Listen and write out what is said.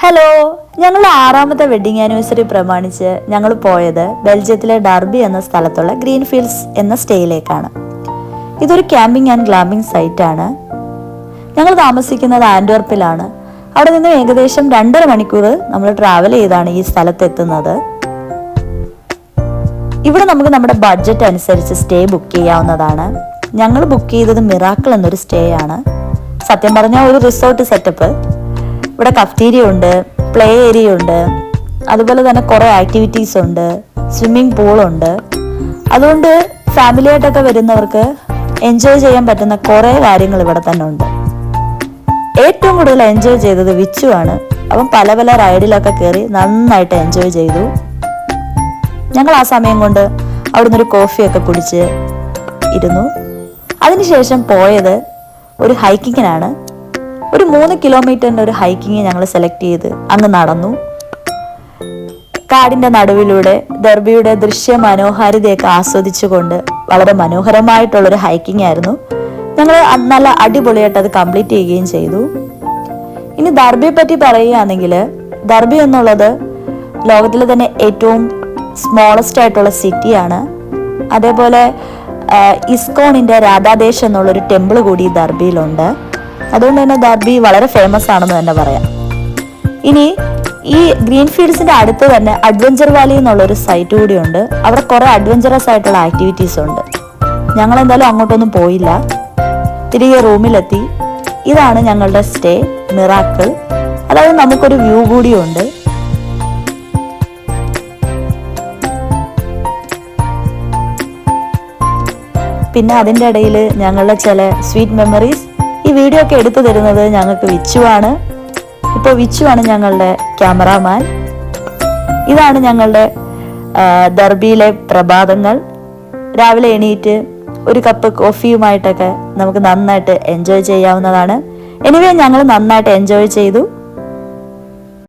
Hello, ഞങ്ങളുടെ 6ാമത്തെ wedding anniversary പ്രമാണിച്ച് ഞങ്ങൾ പോയത് ബെൽജിയത്തിലെ ഡർബി എന്ന സ്ഥലത്തുള്ള ഗ്രീൻഫീൽഡ്സ് എന്ന സ്റ്റേയിലേക്കാണ്. ഇതൊരു ക്യാമ്പിംഗ് ആൻഡ് ഗ്ലാമ്പിംഗ് സൈറ്റ് ആണ്. ഞങ്ങൾ താമസിക്കുന്നത് ആന്റ്വർപ്പിലാണ്. അവിടെ നിന്ന് ഏകദേശം 2.5 മണിക്കൂർ നമ്മൾ ട്രാവൽ ചെയ്താണ് ഈ സ്ഥലത്തെത്തുന്നത്. ഇവിടെ നമുക്ക് നമ്മുടെ ബഡ്ജറ്റ് അനുസരിച്ച് സ്റ്റേ ബുക്ക് ചെയ്യാവുന്നതാണ്. ഞങ്ങൾ ബുക്ക് ചെയ്തത് മിറാക്കിൾ എന്നൊരു സ്റ്റേ ആണ്. സത്യം പറഞ്ഞാൽ ഒരു റിസോർട്ട് സെറ്റപ്പ്. ഇവിടെ കഫ്റ്റീരിയ ഉണ്ട്, പ്ലേ ഏരിയ ഉണ്ട്, അതുപോലെ തന്നെ കുറേ ആക്ടിവിറ്റീസ് ഉണ്ട്, സ്വിമ്മിംഗ് പൂളുണ്ട്. അതുകൊണ്ട് ഫാമിലി ആയിട്ടൊക്കെ വരുന്നവർക്ക് എൻജോയ് ചെയ്യാൻ പറ്റുന്ന കുറേ കാര്യങ്ങൾ ഇവിടെ തന്നെ ഉണ്ട്. ഏറ്റവും കൂടുതൽ എൻജോയ് ചെയ്തത് വിച്ചു ആണ്. അവൻ പല പല റൈഡിലൊക്കെ കയറി നന്നായിട്ട് എൻജോയ് ചെയ്തു. ഞങ്ങൾ ആ സമയം കൊണ്ട് അവിടുന്ന് ഒരു കോഫിയൊക്കെ കുടിച്ച് ഇരുന്നു. അതിനുശേഷം പോയത് ഒരു ഹൈക്കിങ്ങിനാണ്. ഒരു 3 കിലോമീറ്ററിൻ്റെ ഒരു ഹൈക്കിങ് ഞങ്ങൾ സെലക്ട് ചെയ്ത് അങ്ങ് നടന്നു. കാടിൻ്റെ നടുവിലൂടെ ഡർബിയുടെ ദൃശ്യ മനോഹാരിതയൊക്കെ ആസ്വദിച്ചുകൊണ്ട് വളരെ മനോഹരമായിട്ടുള്ളൊരു ഹൈക്കിംഗ് ആയിരുന്നു. ഞങ്ങൾ നല്ല അടിപൊളിയായിട്ട് അത് കംപ്ലീറ്റ് ചെയ്യുകയും ചെയ്തു. ഇനി ഡർബിയെ പറ്റി പറയുകയാണെങ്കിൽ, ഡർബി എന്നുള്ളത് ലോകത്തിലെ തന്നെ ഏറ്റവും സ്മോളസ്റ്റ് ആയിട്ടുള്ള സിറ്റിയാണ്. അതേപോലെ ഇസ്കോണിൻ്റെ രാധാദേശ് എന്നുള്ളൊരു ടെമ്പിൾ കൂടി ഡർബിയിലുണ്ട്. അതുകൊണ്ട് തന്നെ ഡർബി വളരെ ഫേമസ് ആണെന്ന് തന്നെ പറയാം. ഇനി ഈ ഗ്രീൻഫീൽഡ്സിന്റെ അടുത്ത് തന്നെ അഡ്വഞ്ചർ വാലി എന്നുള്ളൊരു സൈറ്റ് കൂടിയുണ്ട്. അവിടെ കുറെ അഡ്വഞ്ചറസ് ആയിട്ടുള്ള ആക്ടിവിറ്റീസ് ഉണ്ട്. ഞങ്ങൾ എന്തായാലും അങ്ങോട്ടൊന്നും പോയില്ല, തിരികെ റൂമിലെത്തി. ഇതാണ് ഞങ്ങളുടെ സ്റ്റേ മിറാക്കിൾ. അതായത് നമുക്കൊരു വ്യൂ കൂടിയുണ്ട്. പിന്നെ അതിൻ്റെ ഇടയിൽ ഞങ്ങളുടെ ചില സ്വീറ്റ് മെമ്മറീസ്. ഈ വീഡിയോ ഒക്കെ എടുത്തു തരുന്നത് ഞങ്ങൾക്ക് വിച്ചുവാണ്. ഇപ്പോൾ വിച്ചുവാണ് ഞങ്ങളുടെ ക്യാമറാമാൻ. ഇതാണ് ഞങ്ങളുടെ ഡർബിയിലെ പ്രഭാതങ്ങൾ. രാവിലെ എണീറ്റ് ഒരു കപ്പ് കോഫിയുമായിട്ടൊക്കെ നമുക്ക് നന്നായിട്ട് എൻജോയ് ചെയ്യാവുന്നതാണ്. എനിവേ ഞങ്ങൾ നന്നായിട്ട് എൻജോയ് ചെയ്തു.